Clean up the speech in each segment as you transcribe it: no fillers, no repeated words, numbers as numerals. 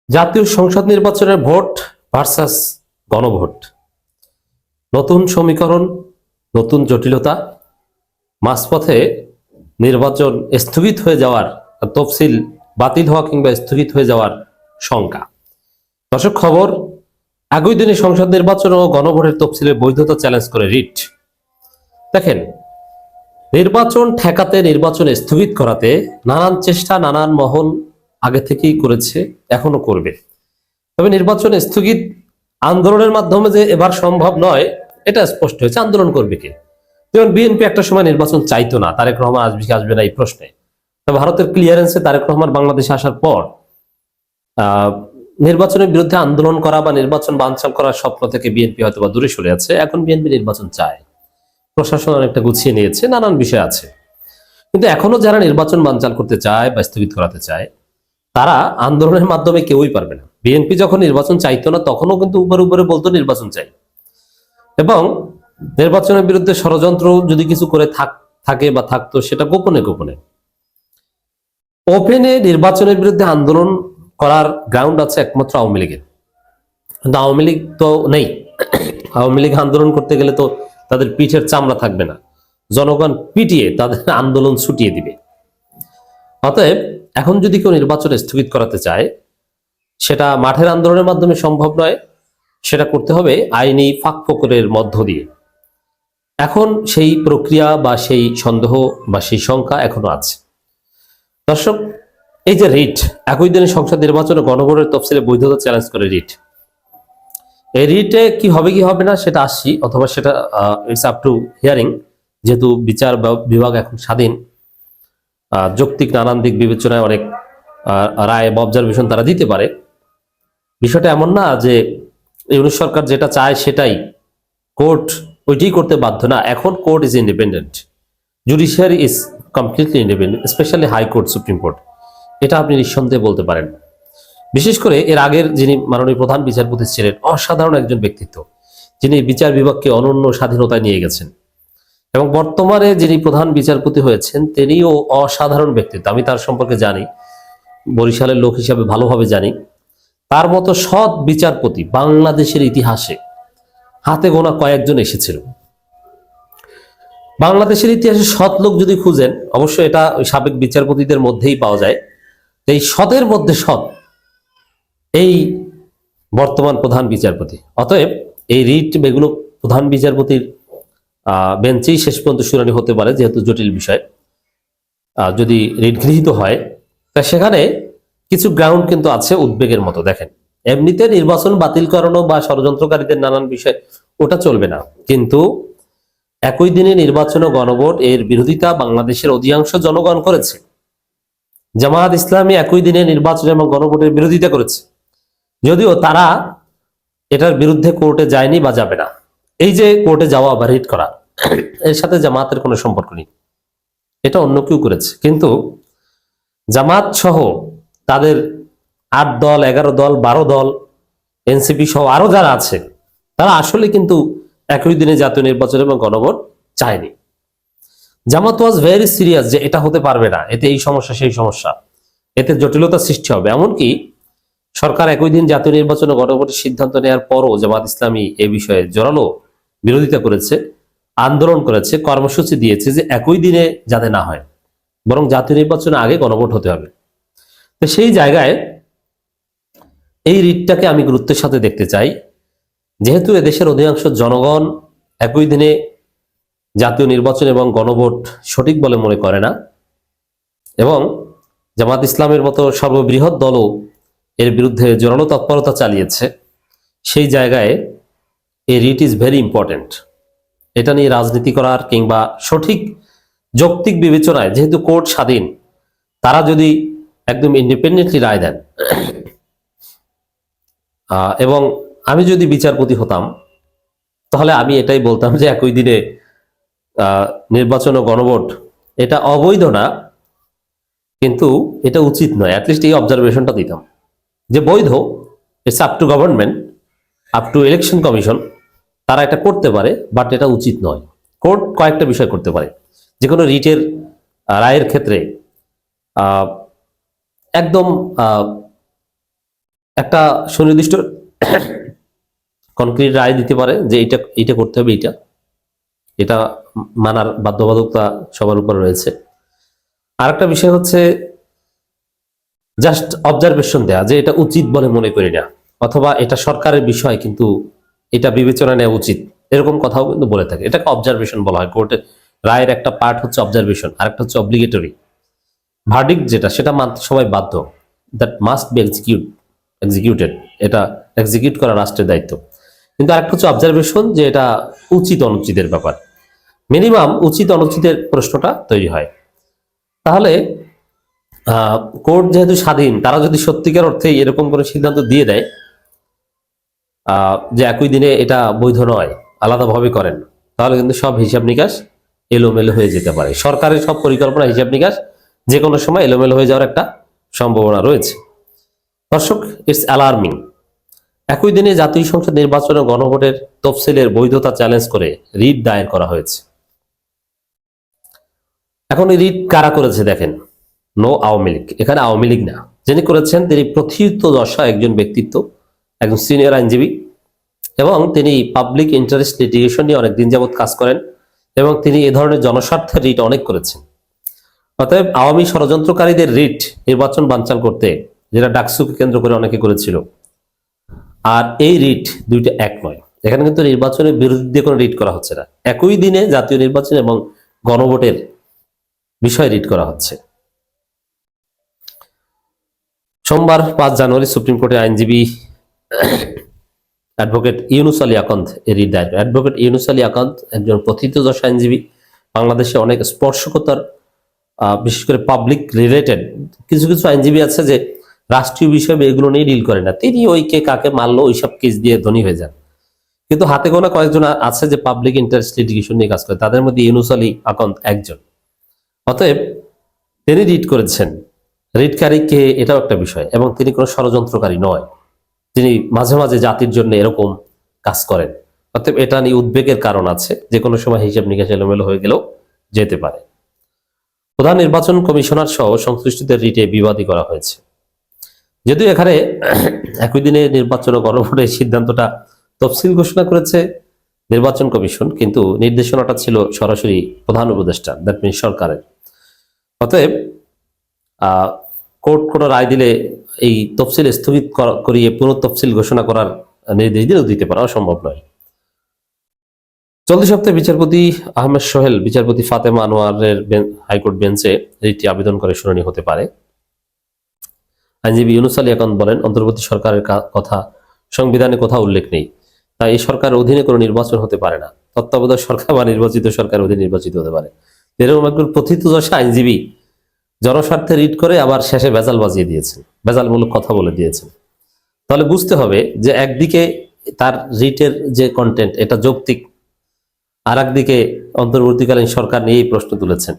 জাতীয় সংসদ নির্বাচনের ভোট ভার্সাস গণভোট, নতুন সমীকরণ, নতুন জটিলতা, মাঝপথে নির্বাচন স্থগিত হয়ে যাওয়ার তফসিল বাতিল হওয়া কিংবা স্থগিত হয়ে যাওয়ার শঙ্কা। দর্শক, খবর একই দিনে সংসদ নির্বাচন ও গণভোটের তফসিলের বৈধতা চ্যালেঞ্জ করে রিট। দেখেন, নির্বাচন ঠেকাতে, নির্বাচন স্থগিত করাতে নানান চেষ্টা নানান মহল আগে থেকেই করেছে, এখনো করবে। তবে নির্বাচন স্থগিত আন্দোলনের মাধ্যমে যে এবার সম্ভব নয় এটা স্পষ্ট হয়েছে। আন্দোলন করবে কে? যেমন বিএনপি একটা সময় নির্বাচন চাইতো না, তারেক রহমান আসবে কি আসবে না এই প্রশ্নে। তবে ভারতের ক্লিয়ারেন্সে তারেক রহমান বাংলাদেশে আসার পর নির্বাচনের বিরুদ্ধে আন্দোলন করা বা নির্বাচন বানচাল করার স্বপ্ন থেকে বিএনপি হয়তো বা দূরে সরে আছে। এখন বিএনপি নির্বাচন চায়, প্রশাসন অনেকটা গুছিয়ে নিয়েছে, নানান বিষয় আছে। কিন্তু এখনো যারা নির্বাচন বানচাল করতে চায় বা স্থগিত করাতে চায় তারা আন্দোলনের মাধ্যমে কেউই পারবে না। বিএনপি যখন নির্বাচন চাইতো না তখনও কিন্তু উপরে উপরে বলতো নির্বাচন চাই, এবং নির্বাচনের বিরুদ্ধে ষড়যন্ত্র যদি কিছু করে থাকে বা থাকতো সেটা গোপনে গোপনে। ওপেনে নির্বাচনের বিরুদ্ধে আন্দোলন করার গ্রাউন্ড আছে একমাত্র আওয়ামী লীগের, কিন্তু আওয়ামী লীগ তো নেই। আওয়ামী লীগ আন্দোলন করতে গেলে তো তাদের পিঠের চামড়া থাকবে না, জনগণ পিটিয়ে তাদের আন্দোলন ছুটিয়ে দিবে। অতএব এখন যদি কেউ নির্বাচন স্থগিত করাতে চায় সেটা মাঠের আন্দোলনের মাধ্যমে সম্ভব নয়, সেটা করতে হবে আইনি ফাঁকফোকরের মধ্য দিয়ে। এখন সেই প্রক্রিয়া বা সেই সন্দেহ বা সেই শঙ্কা এখনো আছে। দর্শক, এই যে রিট, একই দিনে সংসদ নির্বাচন ও গণভোটের তফসিলে বৈধতা চ্যালেঞ্জ করে রিট, এই রিটে কি হবে কি হবে না সেটা আসছি, অথবা সেটা ইটস আপ টু হিয়ারিং। যেহেতু বিচার বিভাগ এখন স্বাধীন, যৌক্তিক নানান দিক বিবেচনায় অনেক রায় বা অবজারভেশন তারা দিতে পারে। বিষয়টা এমন না যে ইউনিট সরকার যেটা চায় সেটাই কোর্ট ওইটাই করতে বাধ্য না। এখন court is independent, judiciary is completely independent, specially high court, supreme court. এটা আপনি নিঃসন্দেহে বলতে পারেন। বিশেষ করে এর আগের যিনি মাননীয় প্রধান বিচারপতি ছিলেন, অসাধারণ একজন ব্যক্তিত্ব, যিনি বিচার বিভাগকে অনন্য স্বাধীনতায় নিয়ে গেছেন। এবং বর্তমানে যিনি প্রধান বিচারপতি হয়েছেন তিনিও অসাধারণ ব্যক্তিত্ব। আমি তার সম্পর্কে জানি, বরিশালের লোক হিসাবে ভালোভাবে জানি। তার মতো সৎ বিচারপতি বাংলাদেশের ইতিহাসে হাতে গোনা কয়েকজন এসেছিল। বাংলাদেশের ইতিহাসে সৎ লোক যদি খুঁজেন, অবশ্যই এটা ওই সাবেক বিচারপতিদের মধ্যেই পাওয়া যায়। এই সতের মধ্যে সৎ এই বর্তমান প্রধান বিচারপতি। অতএব এই রিট এগুলো প্রধান বিচারপতির বেঞ্চেই শেষ পর্যন্ত শুনানি হতে পারে, যেহেতু জটিল বিষয়। যদি রিট গৃহীত হয় তা সেখানে কিছু গ্রাউন্ড কিন্তু আছে উদ্বেগের মতো। দেখেন, এমনিতে নির্বাচন বাতিল করানো বা ষড়যন্ত্রকারীদের নানান বিষয় ওটা চলবে না, কিন্তু একই দিনে নির্বাচন ও গণভোট এর বিরোধিতা বাংলাদেশের অধিকাংশ জনগণ করেছে। জামায়াত ইসলামী একই দিনে নির্বাচন এবং গণভোটের বিরোধিতা করেছে, যদিও তারা এটার বিরুদ্ধে কোর্টে যায়নি বা যাবে না। এই যে কোর্টে যাওয়া বা রিট করা, এর সাথে জামায়াতের কোনো সম্পর্ক নেই, এটা অন্য কেউ করেছে। কিন্তু জামাত সহ তাদের 8 দল, 11 দল, 12 দল, এনসিপি সহ আরো যারা আছে, তারা আসলে কিন্তু একই দিনে জাতীয় নির্বাচন এবং গণভোট চায়নি। জামাত ওয়াজ ভেরি সিরিয়াস যে এটা হতে পারবে না, এতে এই সমস্যা সেই সমস্যা, এতে জটিলতা সৃষ্টি হবে। এমনকি সরকার একই দিন জাতীয় নির্বাচন ও গণভোটের সিদ্ধান্ত নেওয়ার পরও জামাত ইসলামী এ বিষয়ে জোরালো বিরোধিতা করেছে, আন্দোলন করেছে, কর্মসূচি দিয়েছে যে একই দিনে যাতে না হয়, বরং জাতীয় নির্বাচনের আগে গণভোট হতে হবে। তো সেই জায়গায় এই রিটটাকে আমি গুরুত্বের সাথে দেখতে চাই, যেহেতু এদেশের অধিকাংশ জনগণ একই দিনে জাতীয় নির্বাচন এবং গণভোট সঠিক বলে মনে করে না, এবং জামাত ইসলামের মতো সর্ববৃহৎ দলও এর বিরুদ্ধে জোরালো তৎপরতা চালিয়েছে। সেই জায়গায় এই রিট ইজ ভেরি ইম্পর্টেন্ট। এটা নিয়ে রাজনীতি করার কিংবা সঠিক যৌক্তিক বিবেচনায়, যেহেতু কোর্ট স্বাধীন, তারা যদি একদম ইন্ডিপেন্ডেন্টলি রায় দেন, এবং আমি যদি বিচারপতি হতাম তাহলে আমি এটাই বলতাম যে একই দিনে নির্বাচন ও গণভোট এটা অবৈধ না, কিন্তু এটা উচিত নয়। অ্যাটলিস্ট এই অবজারভেশনটা দিতাম যে বৈধ, it's up to government, up to election commission, তারা এটা করতে পারে, বাট এটা উচিত নয়। কোর্ট কয়েকটা বিষয় করতে পারে, যে কোনো রিটের রায়ের ক্ষেত্রে একদম একটা সুনির্দিষ্ট কনক্রিট রায় দিতে পারে যে এটা এটা করতে হবে, এটা মানার বাধ্যবাধকতা সবার উপর রয়েছে। আরেকটা বিষয় হচ্ছে জাস্ট অবজারভেশন দেয়া যে এটা উচিত বলে মনে করি না, অথবা এটা সরকারের বিষয় কিন্তু এটা বিবেচনা নেওয়া উচিত, এরকম কথাও কিন্তু বলে থাকে। এটাকে অবজারভেশন বলা হয়। কোর্টের রায়ের একটা পার্ট হচ্ছে অবজারভেশন, আরেকটা হচ্ছে অব্লিগেটরি। ভার্ডিক্ট যেটা, সেটা মানতে সবাই বাধ্য, দ্যাট মাস্ট বি এক্সিকিউটেড, এটা এক্সিকিউট করা রাষ্ট্রের দায়িত্ব। কিন্তু আরেকটা হচ্ছে অবজারভেশন, যে এটা উচিত অনুচিতের ব্যাপার। মিনিমাম উচিত অনুচিতের প্রশ্নটা তৈরি হয়। তাহলে কোর্ট যেহেতু স্বাধীন, তারা যদি সত্যিকার অর্থে এরকম কোনো সিদ্ধান্ত দিয়ে দেয় যে একই দিনে এটা বৈধ নয়, আলাদাভাবে করেন, তাহলে কিন্তু সব হিসাব নিকাশ এলোমেলো হয়ে যেতে পারে। সরকারের সব পরিকল্পনা হিসাব নিকাশ যে কোনো সময় এলোমেলো হয়ে যাওয়ার একটা সম্ভাবনা রয়েছে। দর্শক, ইটস অ্যালার্মিং। একই দিনে জাতীয় সংসদ নির্বাচন ও গণভোটের তফসিলের বৈধতা চ্যালেঞ্জ করে রিট দায়ের করা হয়েছে। এখন এই রিট কারা করেছে দেখেন, নো আওয়ামী লীগ, এখানে আওয়ামী লীগ না। যিনি করেছেন তিনি প্রথিতযশা একজন ব্যক্তিত্ব, একজন সিনিয়র আইনজীবী, এবং তিনি পাবলিক ইন্টারেস্ট লিটিগেশন নিয়ে অনেকদিন যাবৎ কাজ করেন, এবং তিনি এ ধরনের জনস্বার্থের রিট অনেক করেছেন। অতএব আওয়ামী ষড়যন্ত্রকারীদের রিট নির্বাচন বানচাল করতে, যেটা ডাকসুকে কেন্দ্র করে অনেকে করেছিল, আর এই রিট দুইটা এক নয়। এখানে কিন্তু নির্বাচনের বিরুদ্ধে কোনো রিট করা হচ্ছে না, একই দিনে জাতীয় নির্বাচন এবং গণভোটের বিষয় রিট করা হচ্ছে। সোমবার 5 জানুয়ারি সুপ্রিম কোর্টের আইনজীবী অ্যাডভোকেট ইউনুস আলী আকন্দ এর রিট দায়ের। অ্যাডভোকেট ইউনুস আলী আকন্দ একজন প্রথিতযশা আইনজীবী, বাংলাদেশে অনেক স্পর্শকতার বিশেষ করে পাবলিক রিলেটেড কিছু কিছু আইনজীবী আছে যে রাষ্ট্রীয় বিষয় এগুলো নিয়ে ডিল করে না, তিনি ওই কে কাকে মারলো ওইসব কেস দিয়ে ধনী হয়ে যান। কিন্তু হাতে গোনা কয়েকজন আছে যে পাবলিক ইন্টারেস্ট লিটিগেশন নিয়ে কাজ করে, তাদের মধ্যে ইউনুস আলী আকন্দ একজন। অতএব তিনি রিট করেছেন, রিটকারী কে এটাও একটা বিষয়, এবং তিনি কোনো ষড়যন্ত্রকারী নয়, তিনি মাঝে মাঝে জাতির জন্য এরকম কাজ করেন। অতএব এটা নিয়ে উদ্বেগের কারণ আছে, যে কোনো সময় হিসাব নিকাশ এলোমেলো হয়ে গেলেও যেতে পারে। প্রধান নির্বাচন কমিশনার সহ সংশ্লিষ্টদের রিটে বিবাদী করা হয়েছে। যদিও এখানে একই দিনে নির্বাচন ও গণভোটের সিদ্ধান্তটা তফসিল ঘোষণা করেছে নির্বাচন কমিশন, কিন্তু নির্দেশনাটা ছিল সরাসরি প্রধান উপদেষ্টা, দ্যাট মিনস সরকারের। অতএব কোর্ট কোনো রায় দিলে এই তফসিল স্থগিত করিয়ে পুনঃ তফসিল ঘোষণা করার নির্দেশ দিলেও দিতে পারা সম্ভব নয়। চলতি সপ্তাহে বিচারপতি আহমেদ সোহেল বিচারপতি ফাতেমা আনোয়ারের হাইকোর্ট বেঞ্চে রিটটি আবেদন করে শুনানি হতে পারে। আইনজীবী ইউনুস আলী আকন্দ বলেন, অন্তর্বর্তী সরকারের কথা সংবিধানে কোথাও উল্লেখ নেই, তাই এই সরকারের অধীনে কোনো নির্বাচন হতে পারে না। তত্ত্বাবধায়ক সরকার বা নির্বাচিত সরকার অধীনে নির্বাচিত হতে পারে। এরকম একজন প্রথিতযশা আইনজীবী জনস্বার্থে রিট করে আবার শেষে ভেজাল বাজিয়ে দিয়েছেন, ভেজালমূলক কথা বলে দিয়েছেন। তাহলে বুঝতে হবে যে একদিকে তার রিটের যে কন্টেন্ট এটা যৌক্তিক, আর একদিকে অন্তর্বর্তীকালীন সরকার নিয়েই প্রশ্ন তুলেছেন।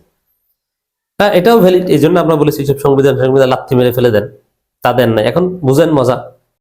হ্যাঁ, এটাও ভ্যালিড। এই জন্য আমরা বলেছি সব সংবিধান লাথি মেরে ফেলে দেন, তা দেন না। এখন বুঝেন মজা।